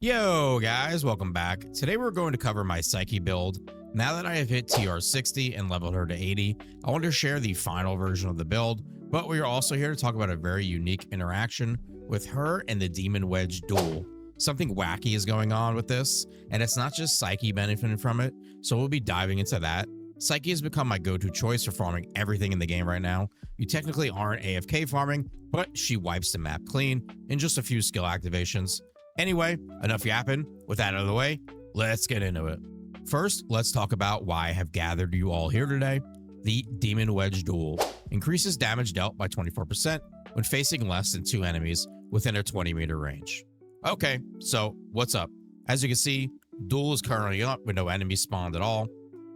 Yo guys, welcome back. Today we're going to cover my Psyche build. Now that I have hit TR 60 and leveled her to 80, I want to share the final version of the build, but we are also here to talk about a very unique interaction with her and the Demon Wedge duel. Something wacky is going on with this, and it's not just Psyche benefiting from it, so we'll be diving into that. Psyche has become my go-to choice for farming everything in the game right now. You technically aren't AFK farming, but she wipes the map clean in just a few skill activations. Anyway, enough yapping. With that out of the way, let's get into it. First, let's talk about why I have gathered you all here today. The Demon Wedge Duel increases damage dealt by 24% when facing less than 2 enemies within a 20-meter range. Okay, so what's up? As you can see, Duel is currently up with no enemies spawned at all.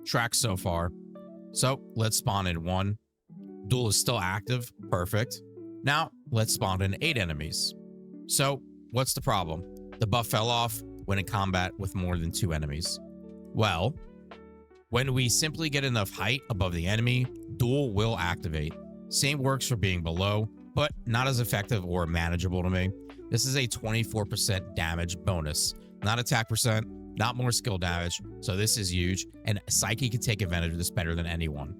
Tracks so far. So let's spawn in 1. Duel is still active. Perfect. Now let's spawn in 8 enemies. So what's the problem? The buff fell off when in combat with more than 2 enemies. Well, when we simply get enough height above the enemy, Duel will activate. Same works for being below, but not as effective or manageable to me. This is a 24% damage bonus, not attack percent, not more skill damage, so this is huge, and Psyche can take advantage of this better than anyone.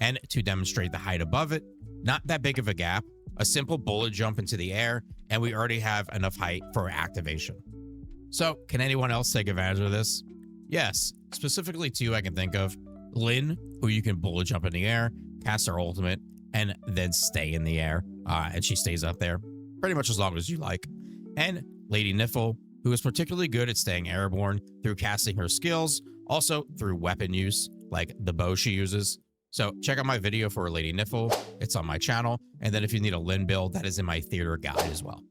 And to demonstrate the height above it, not that big of a gap, a simple bullet jump into the air, and we already have enough height for activation. So, can anyone else take advantage of this? Yes, specifically 2 I can think of. Lyn, who you can bullet jump in the air, cast her ultimate, and then stay in the air, and she stays up there pretty much as long as you like. And Lady Niffle, who is particularly good at staying airborne through casting her skills, also through weapon use, like the bow she uses. So check out my video for Lady Niffle, it's on my channel, and then if you need a Lyn build, that is in my theater guide as well.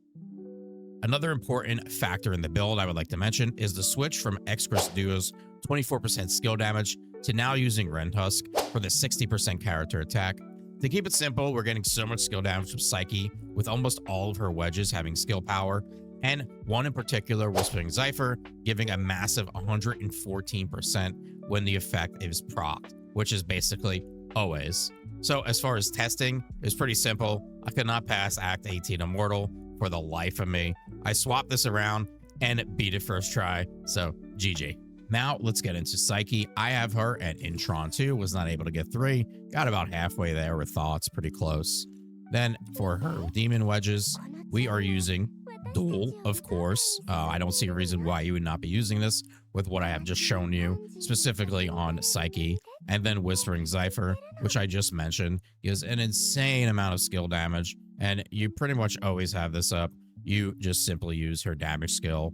Another important factor in the build I would like to mention is the switch from Excresduo's 24% skill damage to now using Rendhusk for the 60% character attack. To keep it simple, we're getting so much skill damage from Psyche, with almost all of her wedges having skill power, and one in particular, Whispering Zephyr, giving a massive 114% when the effect is procced, which is basically always. So as far as testing, it's pretty simple. I could not pass Act 18 Immortal for the life of me. I swapped this around and beat it first try, so GG. Now let's get into Psyche. I have her at Intron 2, was not able to get 3, got about halfway there with thoughts, pretty close. Then for her Demon Wedges, we are using Duel, of course. I don't see a reason why you would not be using this with what I have just shown you, specifically on Psyche. And then Whispering Zephyr, which I just mentioned, is an insane amount of skill damage, and you pretty much always have this up. You just simply use her damage skill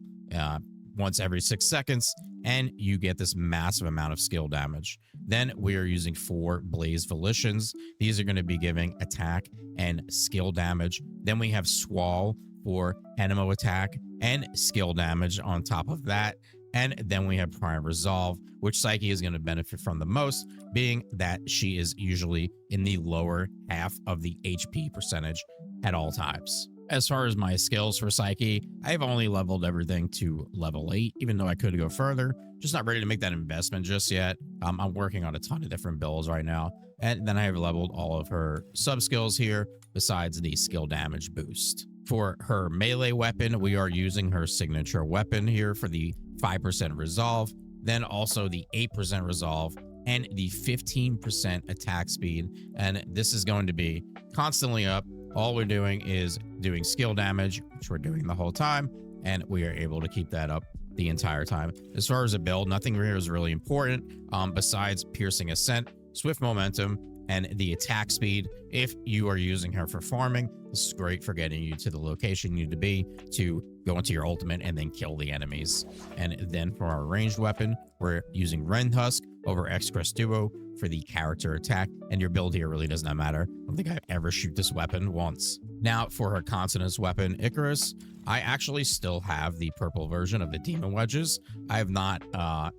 once every 6 seconds, and you get this massive amount of skill damage. Then we are using 4 Blaze Volitions. These are going to be giving attack and skill damage. Then we have Swall for Anemo attack and skill damage on top of that. And then we have Prime Resolve, which Psyche is going to benefit from the most, being that she is usually in the lower half of the HP percentage at all times. As far as my skills for Psyche, I've only leveled everything to level 8, even though I could go further. Just not ready to make that investment just yet. I'm working on a ton of different builds right now. And then I have leveled all of her sub-skills here, besides the skill damage boost. For her melee weapon, we are using her signature weapon here for the 5% resolve, then also the 8% resolve, and the 15% attack speed. And this is going to be constantly up. All we're doing is doing skill damage, which we're doing the whole time, and we are able to keep that up the entire time. As far as a build, nothing here is really important besides Piercing Ascent, Swift Momentum, and the attack speed. If you are using her for farming, this is great for getting you to the location you need to be to go into your ultimate and then kill the enemies. And then for our ranged weapon, we're using Rendhusk over Excresduo for the character attack, and your build here really does not matter. I don't think I've ever shoot this weapon once. Now for her consonance weapon, Icarus, I actually still have the purple version of the Demon Wedges. I have not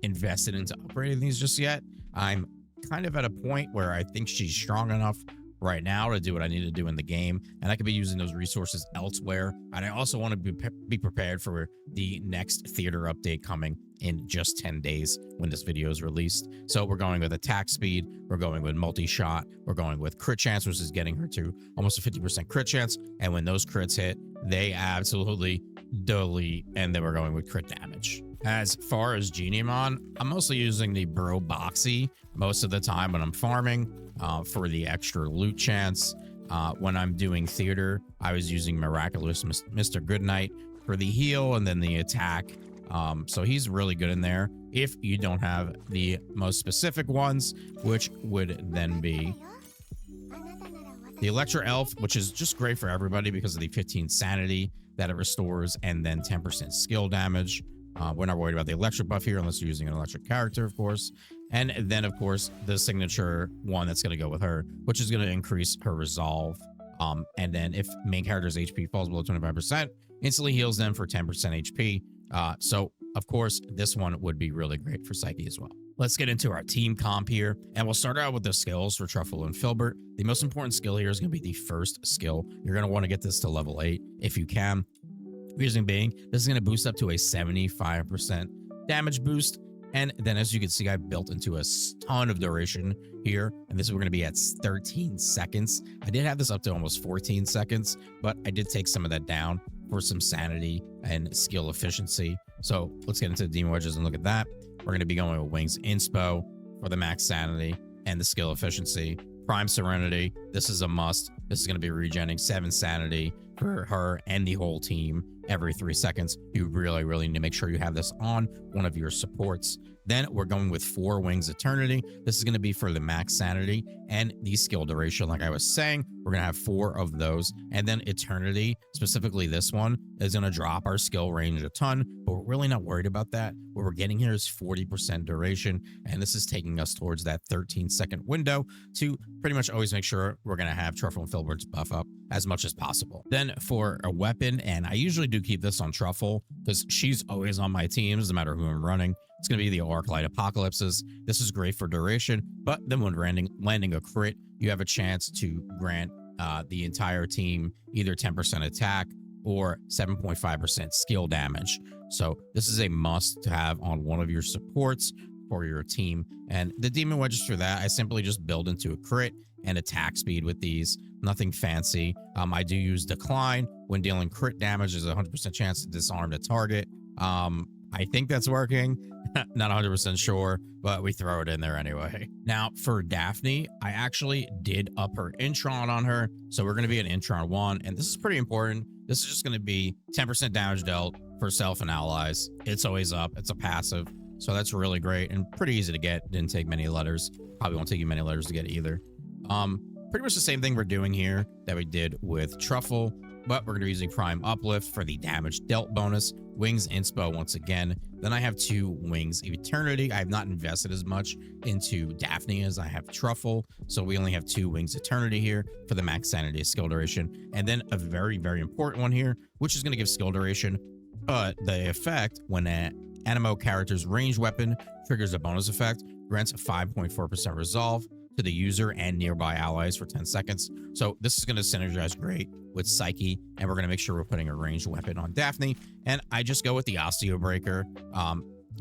invested into upgrading these just yet. I'm kind of at a point where I think she's strong enough right now to do what I need to do in the game, and I could be using those resources elsewhere. And I also want to be prepared for the next theater update coming in just 10 days when this video is released. So we're going with attack speed, we're going with multi-shot, we're going with crit chance, which is getting her to almost a 50% crit chance. And when those crits hit, they absolutely delete, and then we're going with crit damage. As far as Geniemon, I'm mostly using the Bro Boxy most of the time when I'm farming for the extra loot chance. When I'm doing theater, I was using Miraculous Mr. Goodnight for the heal and then the attack. So he's really good in there if you don't have the most specific ones, which would then be the Electra Elf, which is just great for everybody because of the 15 sanity that it restores and then 10% skill damage. We're not worried about the electric buff here unless you're using an electric character, of course. And then, of course, the signature one that's going to go with her, which is going to increase her resolve. And then if main character's HP falls below 25%, instantly heals them for 10% HP. So, of course, this one would be really great for Psyche as well. Let's get into our team comp here, and we'll start out with the skills for Truffle and Filbert. The most important skill here is going to be the first skill. You're going to want to get this to level 8 if you can. Reason being, this is going to boost up to a 75% damage boost. And then as you can see, I built into a ton of duration here, and this is we're going to be at 13 seconds. I did have this up to almost 14 seconds, but I did take some of that down for some sanity and skill efficiency. So let's get into the Demon Wedges and look at that. We're going to be going with Wings Inspo for the max sanity and the skill efficiency. Prime Serenity, this is a must. This is going to be regenerating 7 sanity for her and the whole team every 3 seconds. You really need to make sure you have this on one of your supports. Then we're going with 4 Wings Eternity. This is going to be for the max sanity and the skill duration. Like I was saying, we're going to have 4 of those. And then Eternity, specifically this one, is going to drop our skill range a ton, but we're really not worried about that. What we're getting here is 40% duration, and this is taking us towards that 13-second window to pretty much always make sure we're going to have Truffle and Filbert's buff up as much as possible. Then for a weapon, and I usually do keep this on Truffle because she's always on my teams, no matter who I'm running. It's going to be the Arclight Apocalypses. This is great for duration, but then when landing a crit, you have a chance to grant the entire team either 10% attack or 7.5% skill damage. So this is a must to have on one of your supports for your team. And the Demon Wedges for that, I simply just build into a crit and attack speed with these. Nothing fancy. I do use Decline when dealing crit damage. There's a 100% chance to disarm the target. I think that's working. Not 100% sure, but we throw it in there anyway. Now for Daphne, I actually did up her Intron on her. So we're going to be an Intron 1, and this is pretty important. This is just going to be 10% damage dealt for self and allies. It's always up. It's a passive. So that's really great and pretty easy to get. Didn't take many letters. Probably won't take you many letters to get either. Pretty much the same thing we're doing here that we did with Truffle, but we're going to be using Prime Uplift for the damage dealt bonus. Wings Inspo once again. Then I have 2 Wings of Eternity. I have not invested as much into Daphne as I have Truffle, so we only have 2 Wings Eternity here for the max sanity skill duration. And then a very important one here, which is going to give skill duration, but the effect when an Animo character's ranged weapon triggers a bonus effect, grants a 5.4% resolve to the user and nearby allies for 10 seconds. So this is going to synergize great with Psyche, and we're going to make sure we're putting a ranged weapon on Daphne. And I just go with the Osteo Breaker,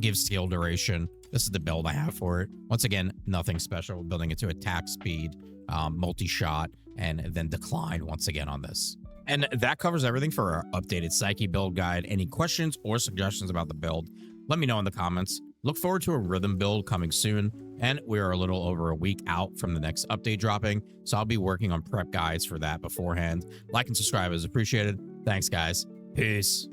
gives skill duration. This is the build I have for it. Once again, nothing special, building it to attack speed, multi-shot, and then decline once again on this. And that covers everything for our updated Psyche build guide. Any questions or suggestions about the build, let me know in the comments. Look forward to a rhythm build coming soon, and we are a little over a week out from the next update dropping, so I'll be working on prep guides for that beforehand. Like and subscribe is appreciated. Thanks, guys. Peace.